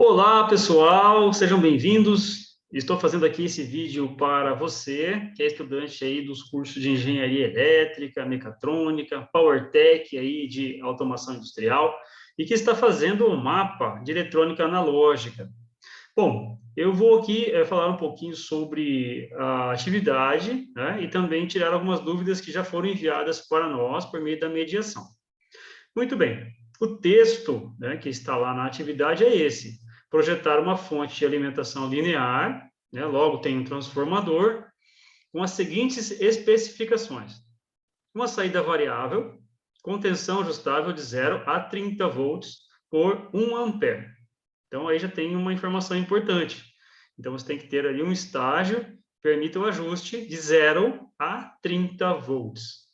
Olá, pessoal, sejam bem-vindos. Estou fazendo aqui esse vídeo para você, que é estudante aí dos cursos de Engenharia Elétrica, Mecatrônica, PowerTech aí de Automação Industrial e que está fazendo um mapa de eletrônica analógica. Bom, eu vou aqui falar um pouquinho sobre a atividade, né, e também tirar algumas dúvidas que já foram enviadas para nós por meio da mediação. Muito bem. O texto, né, que está lá na atividade é esse: projetar uma fonte de alimentação linear, né, logo tem um transformador, com as seguintes especificações: uma saída variável, com tensão ajustável de 0 a 30 volts por 1 ampere. Então, aí já tem uma informação importante. Então, você tem que ter ali um estágio que permita o ajuste de 0 a 30 volts.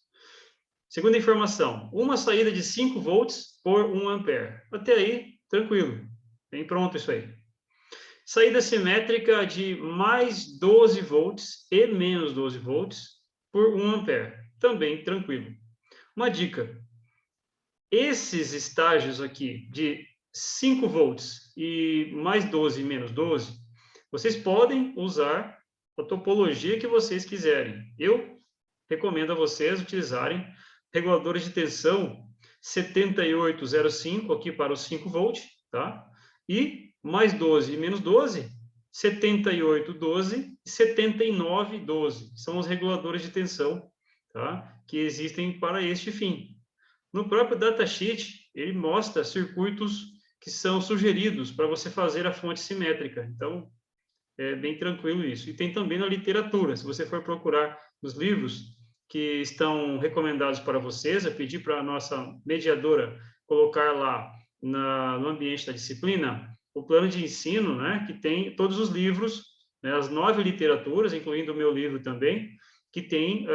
Segunda informação, uma saída de 5 volts por 1 ampere. Até aí, tranquilo. Bem pronto isso aí. Saída simétrica de mais 12 volts e menos 12 volts por 1 ampere. Também tranquilo. Uma dica, esses estágios aqui de 5 volts e mais 12 e menos 12, vocês podem usar a topologia que vocês quiserem. Eu recomendo a vocês utilizarem reguladores de tensão 7805 aqui para os 5 volts, tá? E mais 12 e menos 12, 7812 e 7912. São os reguladores de tensão, tá? Que existem para este fim. No próprio datasheet, ele mostra circuitos que são sugeridos para você fazer a fonte simétrica. Então, é bem tranquilo isso. E tem também na literatura, se você for procurar nos livros que estão recomendados para vocês, eu pedi para a nossa mediadora colocar lá no ambiente da disciplina o plano de ensino, né, que tem todos os livros, né, as 9 literaturas, incluindo o meu livro também, que tem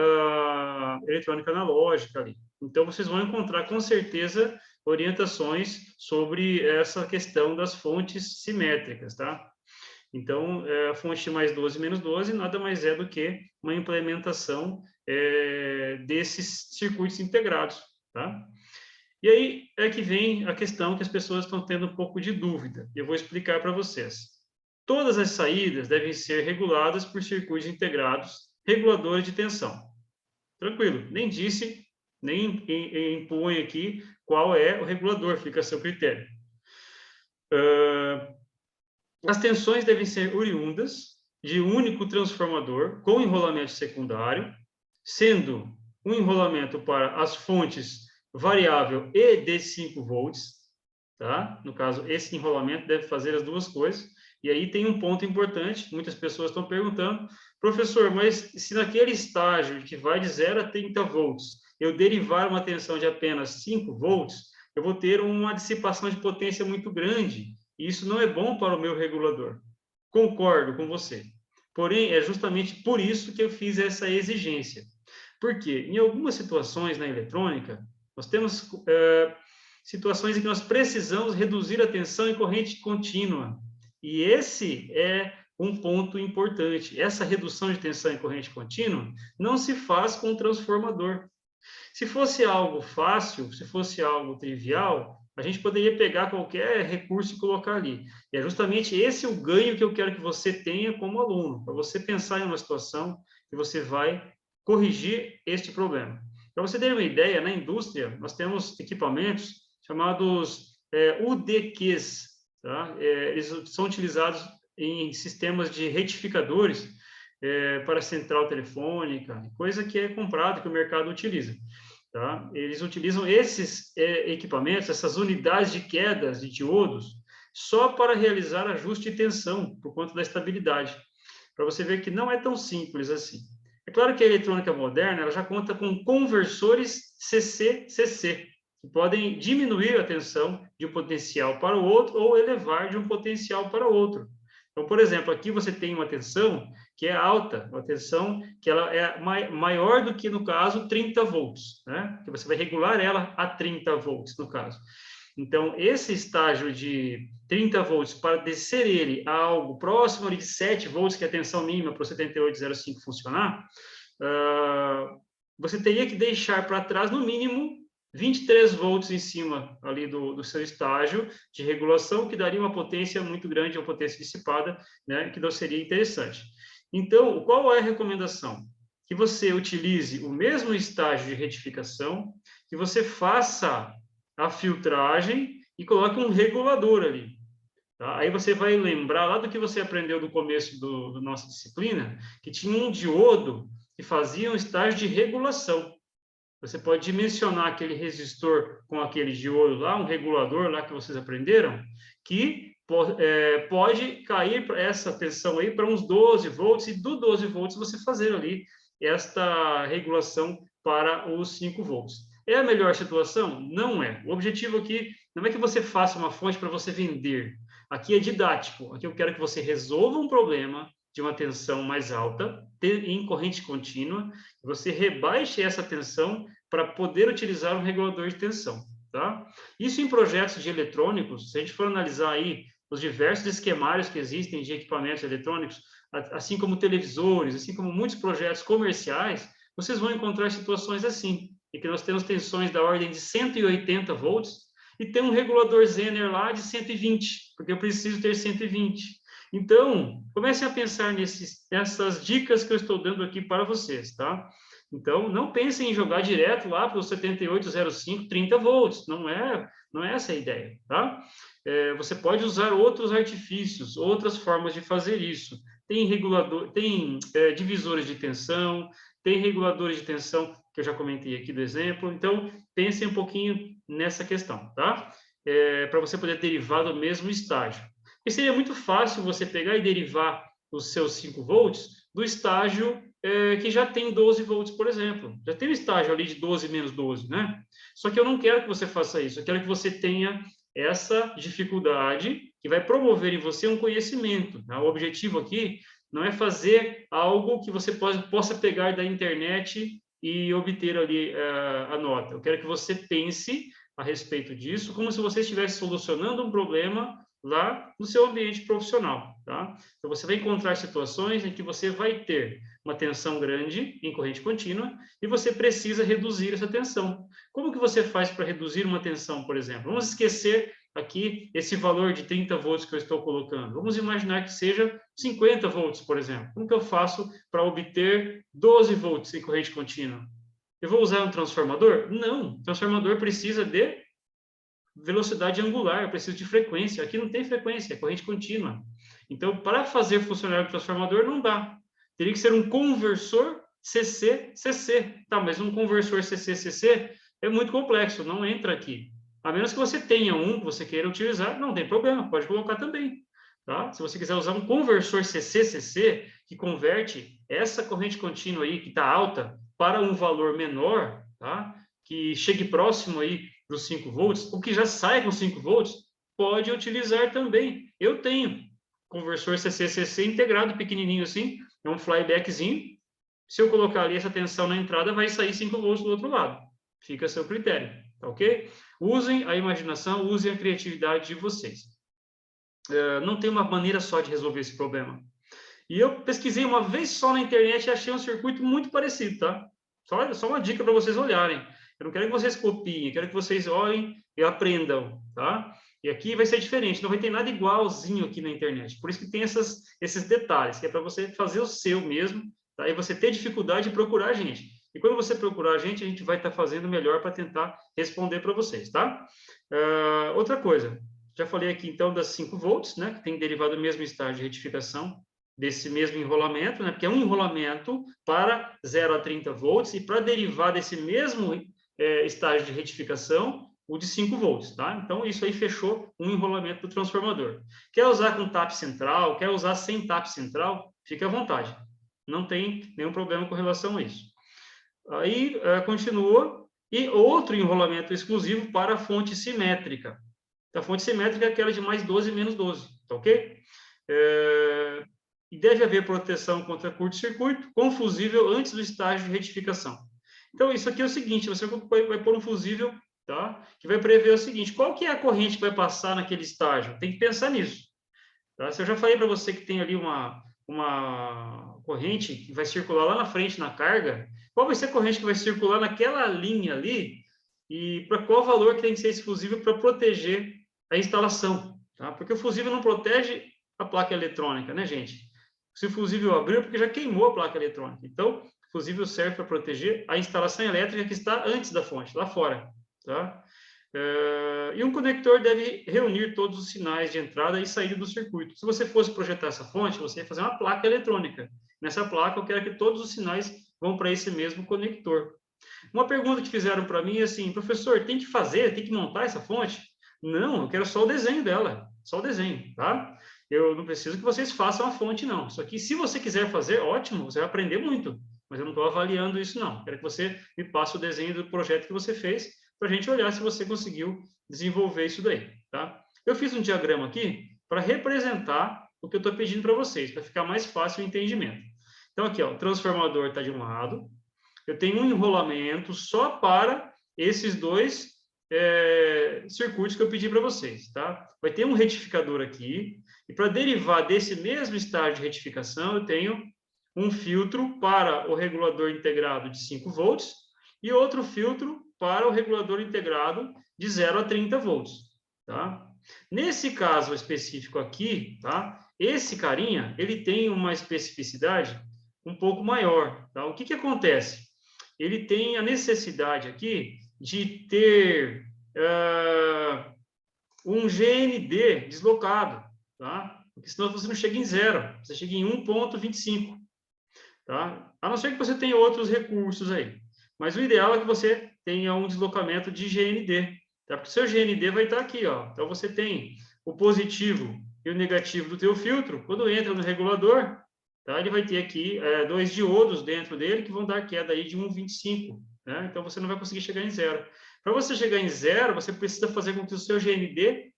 eletrônica analógica ali. Então, vocês vão encontrar, com certeza, orientações sobre essa questão das fontes simétricas, tá? Então, a fonte mais 12 menos 12 nada mais é do que uma implementação desses circuitos integrados, tá? E aí é que vem a questão que as pessoas estão tendo um pouco de dúvida. Eu vou explicar para vocês. Todas as saídas devem ser reguladas por circuitos integrados, reguladores de tensão. Tranquilo, nem disse, nem impõe aqui qual é o regulador, fica a seu critério. As tensões devem ser oriundas de um único transformador com enrolamento secundário, sendo um enrolamento para as fontes variável e de 5 volts, tá? No caso, esse enrolamento deve fazer as duas coisas. E aí tem um ponto importante, muitas pessoas estão perguntando, professor, mas se naquele estágio que vai de 0 a 30 volts, eu derivar uma tensão de apenas 5 volts, eu vou ter uma dissipação de potência muito grande, e isso não é bom para o meu regulador. Concordo com você. Porém, é justamente por isso que eu fiz essa exigência. Porque em algumas situações na eletrônica, nós temos situações em que nós precisamos reduzir a tensão em corrente contínua. E esse é um ponto importante. Essa redução de tensão em corrente contínua não se faz com o transformador. Se fosse algo fácil, se fosse algo trivial, a gente poderia pegar qualquer recurso e colocar ali. E é justamente esse o ganho que eu quero que você tenha como aluno, para você pensar em uma situação que você vai corrigir este problema. Para você ter uma ideia, na indústria, nós temos equipamentos chamados UDQs, tá? Eles são utilizados em sistemas de retificadores para central telefônica, coisa que é comprado, que o mercado utiliza. Tá? Eles utilizam esses equipamentos, essas unidades de quedas de diodos, só para realizar ajuste de tensão, por conta da estabilidade. Para você ver que não é tão simples assim. É claro que a eletrônica moderna ela já conta com conversores CC-CC, que podem diminuir a tensão de um potencial para o outro ou elevar de um potencial para o outro. Então, por exemplo, aqui você tem uma tensão que é alta, uma tensão que ela é maior do que, no caso, 30 volts, né? Que você vai regular ela a 30 volts, no caso. Então, esse estágio de 30 volts, para descer ele a algo próximo de 7 volts, que é a tensão mínima para o 7805 funcionar, você teria que deixar para trás, no mínimo, 23 volts em cima ali do seu estágio de regulação, que daria uma potência muito grande, uma potência dissipada, né, que não seria interessante. Então, qual é a recomendação? Que você utilize o mesmo estágio de retificação, que você faça a filtragem e coloque um regulador ali. Tá? Aí você vai lembrar lá do que você aprendeu no começo da nossa disciplina, que tinha um diodo que fazia um estágio de regulação. Você pode dimensionar aquele resistor com aquele diodo lá, um regulador lá que vocês aprenderam, que pode cair essa tensão aí para uns 12 volts, e do 12 volts você fazer ali esta regulação para os 5 volts. É a melhor situação? Não é. O objetivo aqui não é que você faça uma fonte para você vender. Aqui é didático. Aqui eu quero que você resolva um problema de uma tensão mais alta, em corrente contínua, você rebaixe essa tensão para poder utilizar um regulador de tensão, tá? Isso em projetos de eletrônicos, se a gente for analisar aí os diversos esquemários que existem de equipamentos eletrônicos, assim como televisores, assim como muitos projetos comerciais, vocês vão encontrar situações assim, em que nós temos tensões da ordem de 180 volts e tem um regulador Zener lá de 120, porque eu preciso ter 120. Então, comecem a pensar nessas dicas que eu estou dando aqui para vocês, tá? Então, não pensem em jogar direto lá para o 7805, 30 volts, não é essa a ideia, tá? Você pode usar outros artifícios, outras formas de fazer isso. Tem divisores de tensão, tem reguladores de tensão, que eu já comentei aqui do exemplo, então, pensem um pouquinho nessa questão, tá? Para você poder derivar do mesmo estágio. E seria muito fácil você pegar e derivar os seus 5 volts do estágio que já tem 12 volts, por exemplo. Já tem um estágio ali de 12 menos 12, né? Só que eu não quero que você faça isso, eu quero que você tenha essa dificuldade que vai promover em você um conhecimento. Tá? O objetivo aqui não é fazer algo que você possa pegar da internet e obter ali a nota. Eu quero que você pense a respeito disso como se você estivesse solucionando um problema lá no seu ambiente profissional, tá? Então, você vai encontrar situações em que você vai ter uma tensão grande em corrente contínua e você precisa reduzir essa tensão. Como que você faz para reduzir uma tensão, por exemplo? Vamos esquecer aqui esse valor de 30 volts que eu estou colocando. Vamos imaginar que seja 50 volts, por exemplo. Como que eu faço para obter 12 volts em corrente contínua? Eu vou usar um transformador? Não. O transformador precisa de velocidade angular, eu preciso de frequência. Aqui não tem frequência, é corrente contínua. Então, para fazer funcionar o transformador, não dá. Teria que ser um conversor CC-CC. Tá, mas um conversor CC-CC é muito complexo, não entra aqui. A menos que você tenha um que você queira utilizar, não tem problema, pode colocar também. Tá? Se você quiser usar um conversor CC-CC, que converte essa corrente contínua aí, que está alta, para um valor menor, tá? Que chegue próximo aí dos 5 volts, o que já sai com 5 volts, pode utilizar também. Eu tenho conversor CC-CC integrado, pequenininho assim, é um flybackzinho. Se eu colocar ali essa tensão na entrada, vai sair 5 volts do outro lado. Fica a seu critério, tá ok? Usem a imaginação, usem a criatividade de vocês. Não tem uma maneira só de resolver esse problema. E eu pesquisei uma vez só na internet e achei um circuito muito parecido, tá? Só uma dica para vocês olharem. Eu não quero que vocês copiem, eu quero que vocês olhem e aprendam, tá? E aqui vai ser diferente, não vai ter nada igualzinho aqui na internet. Por isso que tem esses detalhes, que é para você fazer o seu mesmo, tá? E você ter dificuldade de procurar a gente. E quando você procurar a gente vai estar fazendo melhor para tentar responder para vocês, tá? Outra coisa, já falei aqui então das 5 volts, né? Que tem derivado do mesmo estágio de retificação desse mesmo enrolamento, né? Porque é um enrolamento para 0 a 30 volts e para derivar desse mesmo estágio de retificação, o de 5 volts, tá? Então, isso aí fechou um enrolamento do transformador. Quer usar com TAP central, quer usar sem TAP central, fique à vontade. Não tem nenhum problema com relação a isso. Aí, continua, e outro enrolamento exclusivo para a fonte simétrica. A fonte simétrica é aquela de mais 12 menos 12, tá ok? E deve haver proteção contra curto-circuito com fusível antes do estágio de retificação. Então, isso aqui é o seguinte, você vai pôr um fusível, tá? Que vai prever o seguinte, qual que é a corrente que vai passar naquele estágio? Tem que pensar nisso. Tá? Se eu já falei para você que tem ali uma corrente que vai circular lá na frente na carga, qual vai ser a corrente que vai circular naquela linha ali e para qual valor que tem que ser esse fusível para proteger a instalação, tá? Porque o fusível não protege a placa eletrônica, né, gente? Se o fusível abriu, é porque já queimou a placa eletrônica. Então, o fusível serve para proteger a instalação elétrica que está antes da fonte, lá fora, tá? E um conector deve reunir todos os sinais de entrada e saída do circuito. Se você fosse projetar essa fonte, você ia fazer uma placa eletrônica. Nessa placa, eu quero que todos os sinais vão para esse mesmo conector. Uma pergunta que fizeram para mim é assim, professor, tem que montar essa fonte? Não, eu quero só o desenho dela, só o desenho, tá? Eu não preciso que vocês façam a fonte, não. Só que se você quiser fazer, ótimo, você vai aprender muito. Mas eu não estou avaliando isso, não. Quero que você me passe o desenho do projeto que você fez, para a gente olhar se você conseguiu desenvolver isso daí, tá? Eu fiz um diagrama aqui para representar o que eu estou pedindo para vocês, para ficar mais fácil o entendimento. Então, aqui, ó, o transformador está de um lado, eu tenho um enrolamento só para esses dois circuitos que eu pedi para vocês, tá? Vai ter um retificador aqui, e para derivar desse mesmo estágio de retificação, eu tenho um filtro para o regulador integrado de 5 volts e outro filtro para o regulador integrado de 0 a 30 volts, tá? Nesse caso específico aqui, tá? Esse carinha, ele tem uma especificidade um pouco maior, tá? O que que acontece? Ele tem a necessidade aqui de ter um GND deslocado, tá? Porque senão você não chega em 0, você chega em 1.25, tá? A não ser que você tenha outros recursos aí. Mas o ideal é que você tenha um deslocamento de GND, tá? Porque o seu GND vai estar aqui, ó. Então você tem o positivo e o negativo do teu filtro. Quando entra no regulador, tá? Ele vai ter aqui dois diodos dentro dele que vão dar queda aí de 1,25, né? Então você não vai conseguir chegar em 0. Para você chegar em 0, você precisa fazer com que o seu GND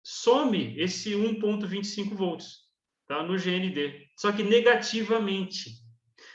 some esse 1,25 volts, tá? No GND, só que negativamente.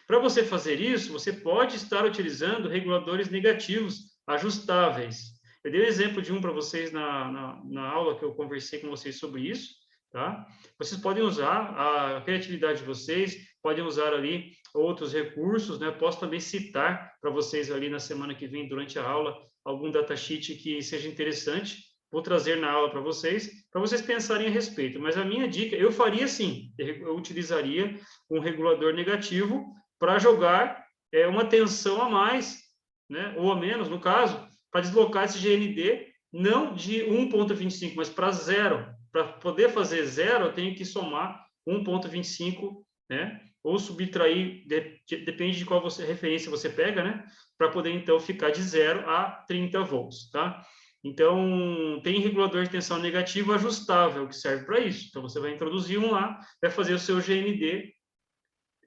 Para você fazer isso, você pode estar utilizando reguladores negativos ajustáveis. Eu dei um exemplo de um para vocês na aula que eu conversei com vocês sobre isso, tá? Vocês podem usar a criatividade de vocês, podem usar ali outros recursos, né? Posso também citar para vocês ali na semana que vem, durante a aula, algum datasheet que seja interessante. Vou trazer na aula para vocês pensarem a respeito. Mas a minha dica, eu faria assim, eu utilizaria um regulador negativo para jogar uma tensão a mais, né? Ou a menos, no caso, para deslocar esse GND, não de 1,25, mas para 0. Para poder fazer 0, eu tenho que somar 1,25, né? Ou subtrair, depende de qual referência você pega, né? Para poder, então, ficar de 0 a 30 volts, tá? Então, tem regulador de tensão negativo ajustável, que serve para isso. Então, você vai introduzir um lá, vai fazer o seu GND,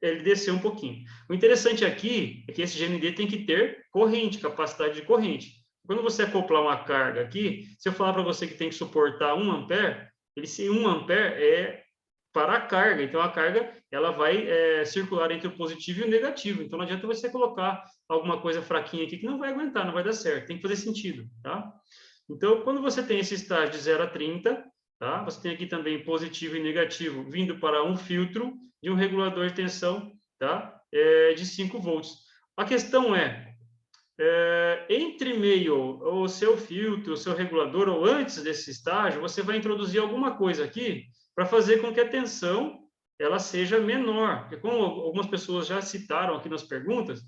ele descer um pouquinho. O interessante aqui é que esse GND tem que ter corrente, capacidade de corrente. Quando você acoplar uma carga aqui, se eu falar para você que tem que suportar 1 ampere, esse 1 ampere é para a carga. Então, a carga ela vai circular entre o positivo e o negativo. Então, não adianta você colocar alguma coisa fraquinha aqui que não vai aguentar, não vai dar certo. Tem que fazer sentido, tá? Então, quando você tem esse estágio de 0 a 30, tá? Você tem aqui também positivo e negativo vindo para um filtro de um regulador de tensão, tá? De 5 volts. A questão entre meio o seu filtro, o seu regulador, ou antes desse estágio, você vai introduzir alguma coisa aqui para fazer com que a tensão ela seja menor. Porque como algumas pessoas já citaram aqui nas perguntas,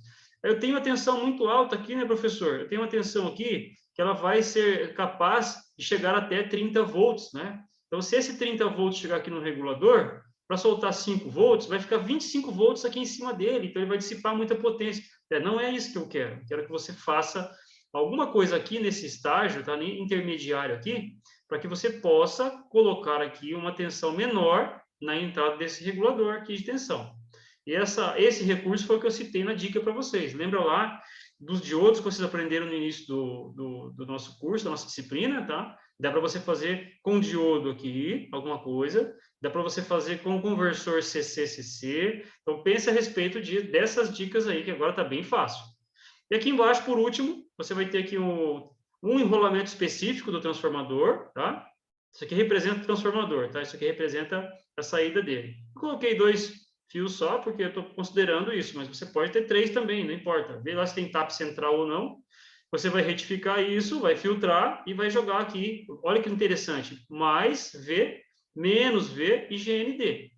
eu tenho uma tensão muito alta aqui, né, professor? Eu tenho uma tensão aqui que ela vai ser capaz de chegar até 30 volts, né? Então, se esse 30 volts chegar aqui no regulador, para soltar 5 volts, vai ficar 25 volts aqui em cima dele, então ele vai dissipar muita potência. Não é isso que eu quero. Eu quero que você faça alguma coisa aqui nesse estágio, tá? Intermediário aqui, para que você possa colocar aqui uma tensão menor na entrada desse regulador aqui de tensão. E esse recurso foi o que eu citei na dica para vocês. Lembra lá dos diodos que vocês aprenderam no início do nosso curso, da nossa disciplina, tá? Dá para você fazer com diodo aqui, alguma coisa. Dá para você fazer com conversor CC-CC. Então, pense a respeito dessas dicas aí, que agora está bem fácil. E aqui embaixo, por último, você vai ter aqui um enrolamento específico do transformador, tá? Isso aqui representa o transformador, tá? Isso aqui representa a saída dele. Eu coloquei 2 fios só, porque eu estou considerando isso, mas você pode ter 3 também, não importa. Vê lá se tem TAP central ou não. Você vai retificar isso, vai filtrar e vai jogar aqui. Olha que interessante. Mais V, menos V e GND.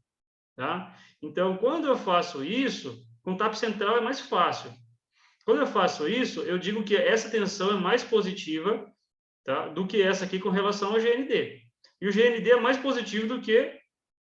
Tá? Então, quando eu faço isso, com TAP central é mais fácil. Quando eu faço isso, eu digo que essa tensão é mais positiva, tá, do que essa aqui com relação ao GND. E o GND é mais positivo do que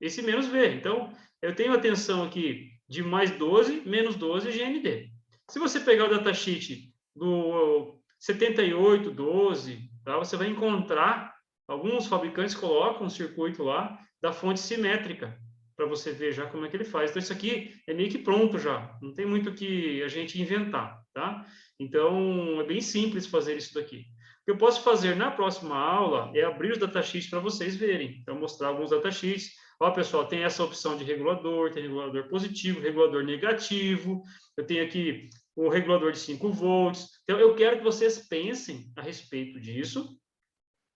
esse menos V. Então, eu tenho a tensão aqui de mais 12, menos 12 GND. Se você pegar o datasheet do 7812, tá, você vai encontrar, alguns fabricantes colocam um circuito lá da fonte simétrica, para você ver já como é que ele faz. Então, isso aqui é meio que pronto já, não tem muito que a gente inventar, tá? Então, é bem simples fazer isso daqui. O que eu posso fazer na próxima aula é abrir os datasheets para vocês verem. Então, mostrar alguns datasheets. Ó, pessoal, tem essa opção de regulador, tem regulador positivo, regulador negativo. Eu tenho aqui o regulador de 5 volts. Então, eu quero que vocês pensem a respeito disso,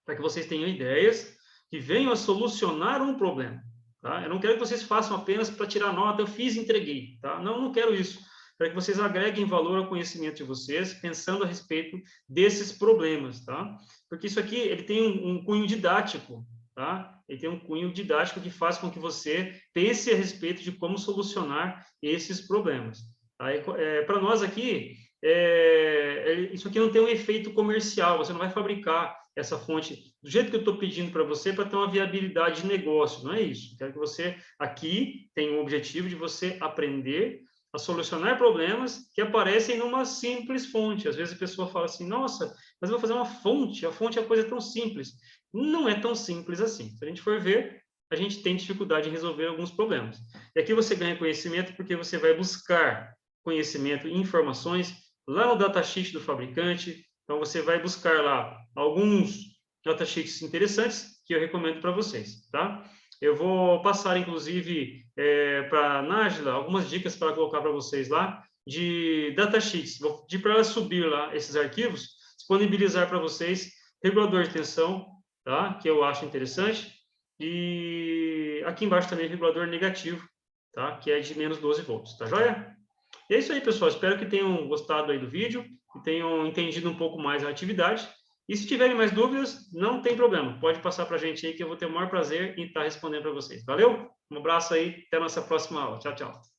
para que vocês tenham ideias que venham a solucionar um problema. Tá? Eu não quero que vocês façam apenas para tirar nota, eu fiz e entreguei. Tá? Não, não quero isso. Para que vocês agreguem valor ao conhecimento de vocês, pensando a respeito desses problemas. Tá? Porque isso aqui ele tem um cunho didático. Tá? Ele tem um cunho didático que faz com que você pense a respeito de como solucionar esses problemas. Tá? Para nós aqui, isso aqui não tem um efeito comercial, você não vai fabricar essa fonte do jeito que eu estou pedindo para você para ter uma viabilidade de negócio, não é isso. Quero que você aqui tenha o objetivo de você aprender a solucionar problemas que aparecem numa simples fonte. Às vezes a pessoa fala assim, nossa, mas eu vou fazer uma fonte, a fonte é uma coisa tão simples. Não é tão simples assim. Se a gente for ver, a gente tem dificuldade em resolver alguns problemas. E aqui você ganha conhecimento porque você vai buscar conhecimento e informações lá no datasheet do fabricante. Então, você vai buscar lá alguns datasheets interessantes que eu recomendo para vocês, tá? Eu vou passar, inclusive, para a Nájila algumas dicas para colocar para vocês lá de datasheets. Vou pedir para ela subir lá esses arquivos, disponibilizar para vocês regulador de tensão, tá? Que eu acho interessante. E aqui embaixo também regulador negativo, tá? Que é de menos 12 volts, tá joia? E é isso aí, pessoal. Espero que tenham gostado aí do vídeo, que tenham entendido um pouco mais a atividade. E se tiverem mais dúvidas, não tem problema. Pode passar para a gente aí que eu vou ter o maior prazer em estar respondendo para vocês. Valeu? Um abraço aí. Até a nossa próxima aula. Tchau, tchau.